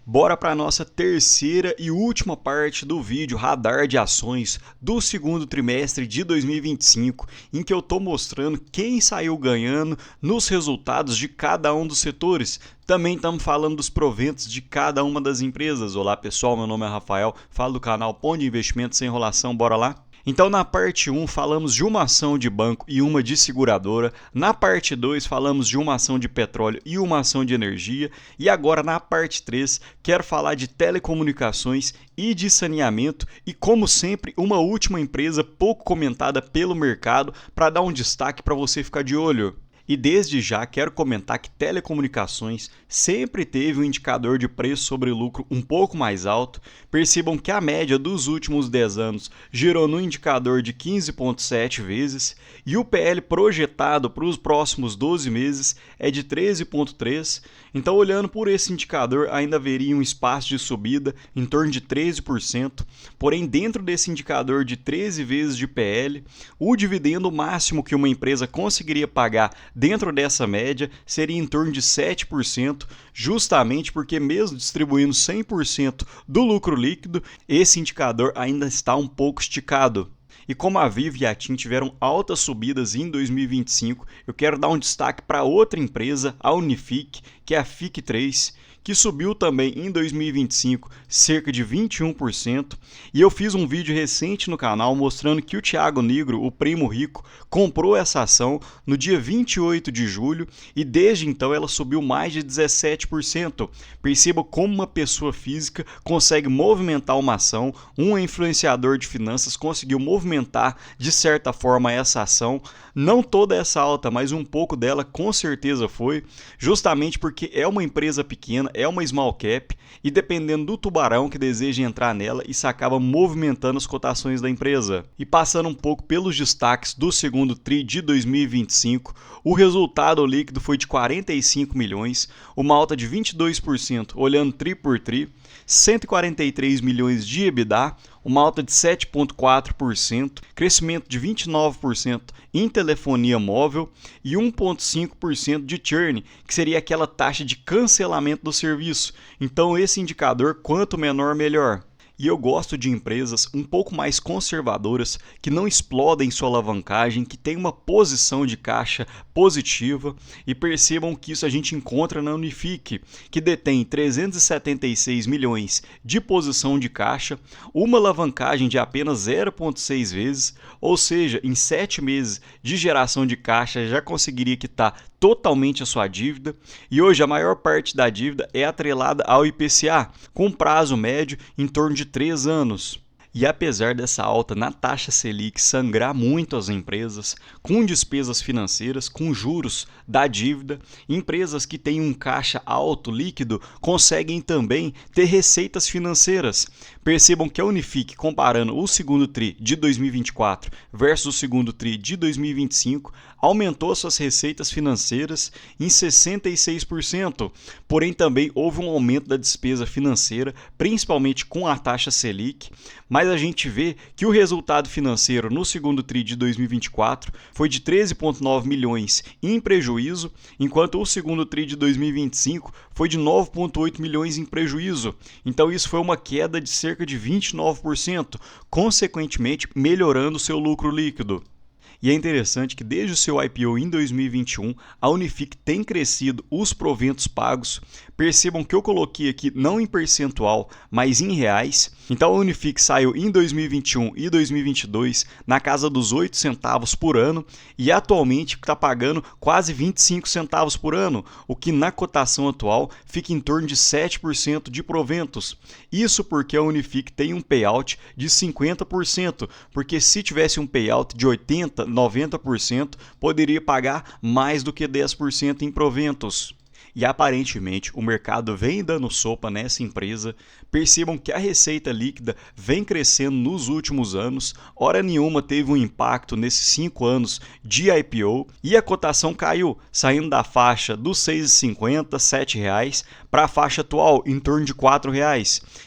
Bora para a nossa terceira e última parte do vídeo Radar de Ações do segundo trimestre de 2025, em que eu estou mostrando quem saiu ganhando nos resultados de cada um dos setores. Também estamos falando dos proventos de cada uma das empresas. Olá pessoal, meu nome é Rafael, falo do canal Pão de Investimento Sem Enrolação, bora lá? Então, na parte 1, falamos de uma ação de banco e uma de seguradora. Na parte 2, falamos de uma ação de petróleo e uma ação de energia. E agora, na parte 3, quero falar de telecomunicações e de saneamento. E, como sempre, uma última empresa pouco comentada pelo mercado para dar um destaque para você ficar de olho. E desde já quero comentar que telecomunicações sempre teve um indicador de preço sobre lucro um pouco mais alto. Percebam que a média dos últimos 10 anos girou no indicador de 15,7 vezes e o PL projetado para os próximos 12 meses é de 13,3. Então, olhando por esse indicador, ainda haveria um espaço de subida em torno de 13%. Porém, dentro desse indicador de 13 vezes de PL, o dividendo máximo que uma empresa conseguiria pagar dentro dessa média seria em torno de 7%, justamente porque mesmo distribuindo 100% do lucro líquido, esse indicador ainda está um pouco esticado. E como a Vivo e a TIM tiveram altas subidas em 2025, eu quero dar um destaque para outra empresa, a Unifique, que é a FIC3, que subiu também em 2025 cerca de 21%. E eu fiz um vídeo recente no canal mostrando que o Thiago Nigro, o primo rico, comprou essa ação no dia 28 de julho e desde então ela subiu mais de 17%. Perceba como uma pessoa física consegue movimentar uma ação, um influenciador de finanças conseguiu movimentar de certa forma essa ação. Não toda essa alta, mas um pouco dela com certeza foi, justamente porque é uma empresa pequena, é uma small cap e dependendo do tubarão que deseja entrar nela, isso acaba movimentando as cotações da empresa. E passando um pouco pelos destaques do segundo TRI de 2025, o resultado líquido foi de 45 milhões, uma alta de 22% olhando TRI por TRI, 143 milhões de EBITDA, uma alta de 7,4%, crescimento de 29% em telefonia móvel e 1,5% de churn, que seria aquela taxa de cancelamento do serviço. Então esse indicador, quanto menor, melhor. E eu gosto de empresas um pouco mais conservadoras, que não explodem sua alavancagem, que tem uma posição de caixa positiva e percebam que isso a gente encontra na Unifique, que detém 376 milhões de posição de caixa, uma alavancagem de apenas 0,6 vezes, ou seja, em 7 meses de geração de caixa já conseguiria quitar totalmente a sua dívida e hoje a maior parte da dívida é atrelada ao IPCA, com prazo médio em torno de 3 anos. E apesar dessa alta na taxa Selic sangrar muito as empresas, com despesas financeiras, com juros da dívida, empresas que têm um caixa alto líquido conseguem também ter receitas financeiras. Percebam que a Unifique, comparando o segundo TRI de 2024 versus o segundo TRI de 2025, aumentou suas receitas financeiras em 66%, porém também houve um aumento da despesa financeira, principalmente com a taxa Selic, mas a gente vê que o resultado financeiro no segundo TRI de 2024 foi de 13,9 milhões em prejuízo, enquanto o segundo TRI de 2025 foi de 9,8 milhões em prejuízo. Então isso foi uma queda de cerca de 29%, consequentemente melhorando seu lucro líquido. E é interessante que desde o seu IPO em 2021, a Unifique tem crescido os proventos pagos. Percebam que eu coloquei aqui não em percentual, mas em reais. Então a Unifique saiu em 2021 e 2022 na casa dos 8 centavos por ano e atualmente está pagando quase 25 centavos por ano, o que na cotação atual fica em torno de 7% de proventos. Isso porque a Unifique tem um payout de 50%, porque se tivesse um payout de 80%, 90%, poderia pagar mais do que 10% em proventos. E aparentemente o mercado vem dando sopa nessa empresa. Percebam que a receita líquida vem crescendo nos últimos anos, hora nenhuma teve um impacto nesses 5 anos de IPO e a cotação caiu, saindo da faixa dos R$ 6,50, R$ 7 para a faixa atual em torno de R$ 4.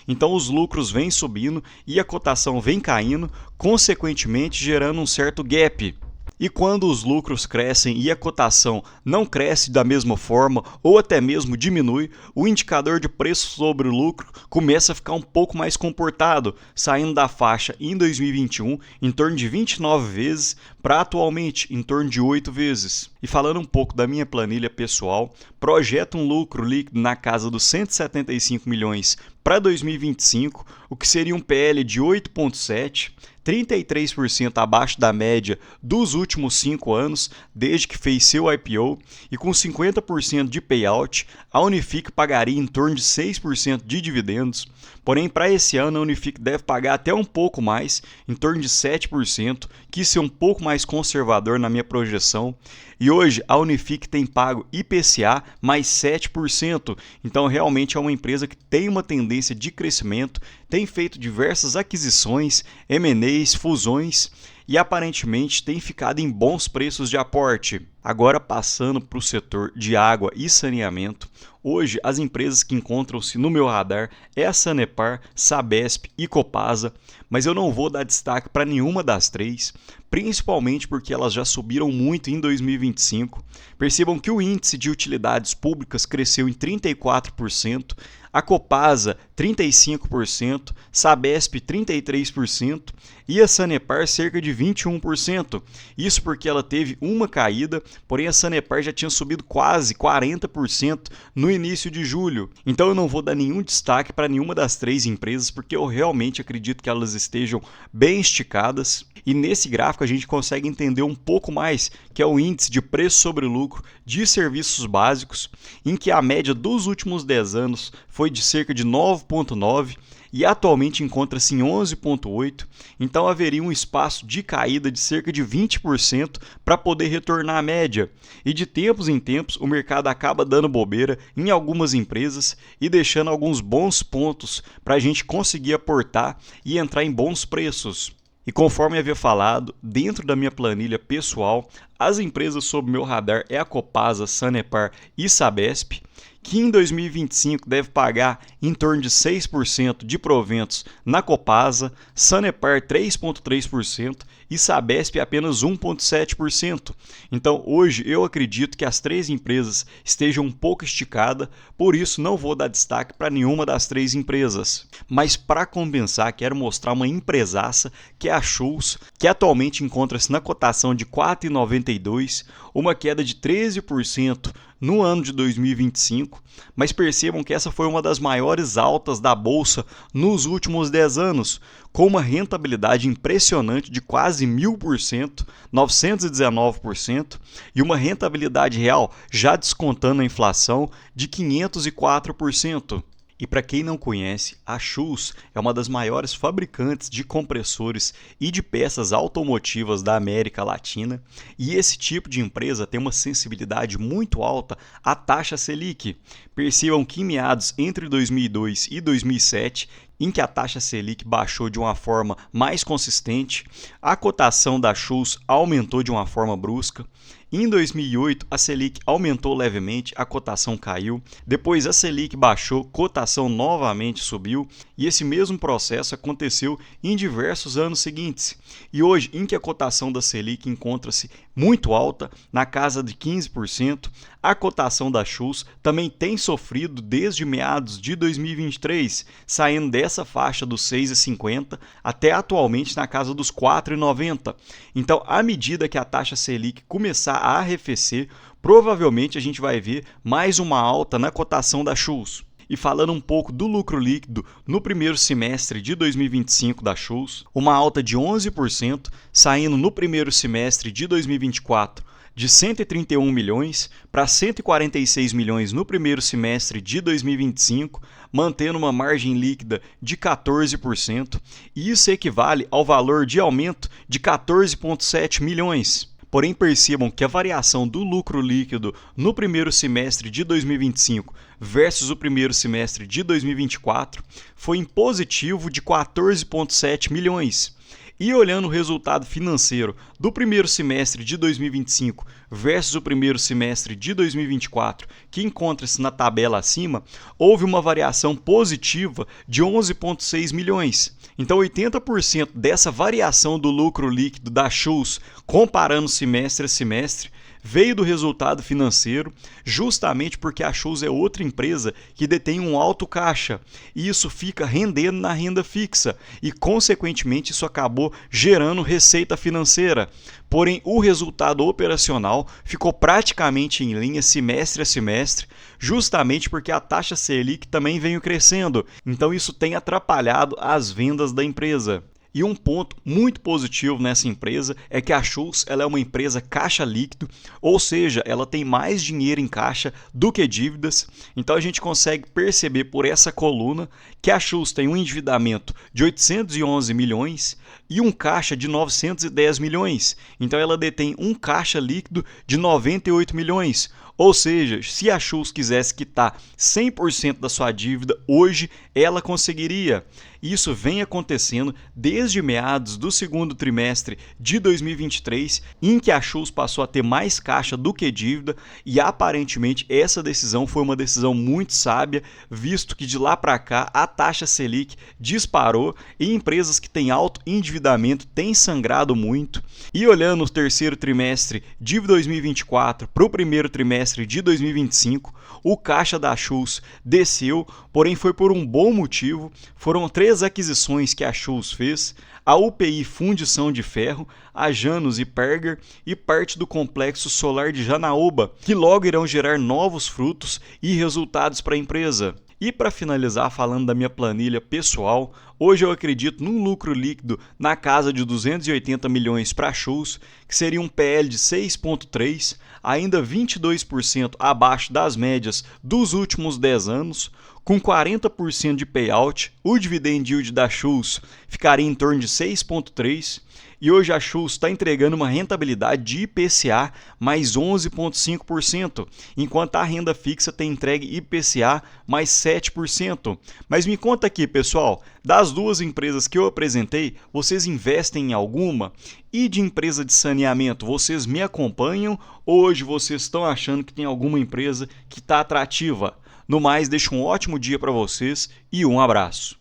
Então os lucros vêm subindo e a cotação vem caindo, consequentemente gerando um certo gap. E quando os lucros crescem e a cotação não cresce da mesma forma ou até mesmo diminui, o indicador de preço sobre o lucro começa a ficar um pouco mais comportado, saindo da faixa em 2021 em torno de 29 vezes para atualmente em torno de 8 vezes. E falando um pouco da minha planilha pessoal, projeto um lucro líquido na casa dos 175 milhões para 2025, o que seria um PL de 8,7, 33% abaixo da média dos últimos 5 anos, desde que fez seu IPO, e com 50% de payout, a Unifique pagaria em torno de 6% de dividendos. Porém, para esse ano, a Unifique deve pagar até um pouco mais, em torno de 7%, que isso é um pouco mais conservador na minha projeção. E hoje, a Unifique tem pago IPCA mais 7%, então realmente é uma empresa que tem uma tendência de crescimento, tem feito diversas aquisições, M&As, fusões e aparentemente tem ficado em bons preços de aporte. Agora passando para o setor de água e saneamento, hoje as empresas que encontram-se no meu radar é a Sanepar, Sabesp e Copasa, mas eu não vou dar destaque para nenhuma das três, principalmente porque elas já subiram muito em 2025. Percebam que o índice de utilidades públicas cresceu em 34%, a Copasa 35%, Sabesp 33% e a Sanepar cerca de 21%. Isso porque ela teve uma caída, porém a Sanepar já tinha subido quase 40% no início de julho. Então eu não vou dar nenhum destaque para nenhuma das três empresas porque eu realmente acredito que elas estejam bem esticadas. E nesse gráfico a gente consegue entender um pouco mais, que é o índice de preço sobre lucro de serviços básicos, em que a média dos últimos 10 anos foi de cerca de 9,9 e atualmente encontra-se em 11,8, então haveria um espaço de caída de cerca de 20% para poder retornar à média. E de tempos em tempos o mercado acaba dando bobeira em algumas empresas e deixando alguns bons pontos para a gente conseguir aportar e entrar em bons preços. E conforme havia falado, dentro da minha planilha pessoal, as empresas sob meu radar é a Copasa, Sanepar e Sabesp, que em 2025 deve pagar em torno de 6% de proventos na Copasa, Sanepar 3,3% e Sabesp apenas 1,7%. Então hoje eu acredito que as três empresas estejam um pouco esticadas, por isso não vou dar destaque para nenhuma das três empresas. Mas para compensar, quero mostrar uma empresaça que é a Schultz, que atualmente encontra-se na cotação de 4,92, uma queda de 13% no ano de 2025, mas percebam que essa foi uma das maiores altas da bolsa nos últimos 10 anos, com uma rentabilidade impressionante de quase 1000%, 919%, e uma rentabilidade real, já descontando a inflação, de 504%. E para quem não conhece, a Schultz é uma das maiores fabricantes de compressores e de peças automotivas da América Latina, e esse tipo de empresa tem uma sensibilidade muito alta à taxa Selic. Percebam que em meados entre 2002 e 2007, em que a taxa Selic baixou de uma forma mais consistente, a cotação da Schultz aumentou de uma forma brusca. Em 2008, a Selic aumentou levemente, a cotação caiu. Depois a Selic baixou, cotação novamente subiu. E esse mesmo processo aconteceu em diversos anos seguintes. E hoje, em que a cotação da Selic encontra-se muito alta, na casa de 15%, a cotação da Schultz também tem sofrido desde meados de 2023, saindo dessa faixa dos 6,50 até atualmente na casa dos 4,90. Então, à medida que a taxa Selic começar a arrefecer, provavelmente a gente vai ver mais uma alta na cotação da Schultz. E falando um pouco do lucro líquido no primeiro semestre de 2025 da Schultz, uma alta de 11%, saindo no primeiro semestre de 2024 de 131 milhões para 146 milhões no primeiro semestre de 2025, mantendo uma margem líquida de 14%, e isso equivale ao valor de aumento de 14,7 milhões. Porém, percebam que a variação do lucro líquido no primeiro semestre de 2025 versus o primeiro semestre de 2024 foi em positivo de 14,7 milhões. E olhando o resultado financeiro do primeiro semestre de 2025 versus o primeiro semestre de 2024, que encontra-se na tabela acima, houve uma variação positiva de 11,6 milhões. Então, 80% dessa variação do lucro líquido da Schultz, comparando semestre a semestre, veio do resultado financeiro, justamente porque a Schultz é outra empresa que detém um alto caixa, e isso fica rendendo na renda fixa, e consequentemente isso acabou gerando receita financeira. Porém, o resultado operacional ficou praticamente em linha semestre a semestre, justamente porque a taxa Selic também veio crescendo, então isso tem atrapalhado as vendas da empresa. E um ponto muito positivo nessa empresa é que a Schultz ela é uma empresa caixa líquido, ou seja, ela tem mais dinheiro em caixa do que dívidas. Então a gente consegue perceber por essa coluna que a Schultz tem um endividamento de 811 milhões e um caixa de 910 milhões. Então ela detém um caixa líquido de 98 milhões. Ou seja, se a Schultz quisesse quitar 100% da sua dívida hoje, ela conseguiria. Isso vem acontecendo desde meados do segundo trimestre de 2023, em que a Schultz passou a ter mais caixa do que dívida, e aparentemente essa decisão foi uma decisão muito sábia, visto que de lá para cá a taxa Selic disparou e empresas que têm alto endividamento têm sangrado muito. E olhando o terceiro trimestre de 2024 para o primeiro trimestre de 2025, o caixa da Schultz desceu, porém foi por um bom motivo. Foram 3 aquisições que a Schultz fez: a UPI Fundição de Ferro, a Janus e Perger e parte do complexo solar de Janaúba, que logo irão gerar novos frutos e resultados para a empresa. E para finalizar, falando da minha planilha pessoal, hoje eu acredito num lucro líquido na casa de 280 milhões para a Schultz, que seria um PL de 6,3, ainda 22% abaixo das médias dos últimos 10 anos, com 40% de payout. O dividend yield da Schultz ficaria em torno de 6,3%, e hoje a Schultz está entregando uma rentabilidade de IPCA mais 11,5%, enquanto a renda fixa tem entregue IPCA mais 7%. Mas me conta aqui, pessoal, das duas empresas que eu apresentei, vocês investem em alguma? E de empresa de saneamento, vocês me acompanham ou hoje vocês estão achando que tem alguma empresa que está atrativa? No mais, deixo um ótimo dia para vocês e um abraço.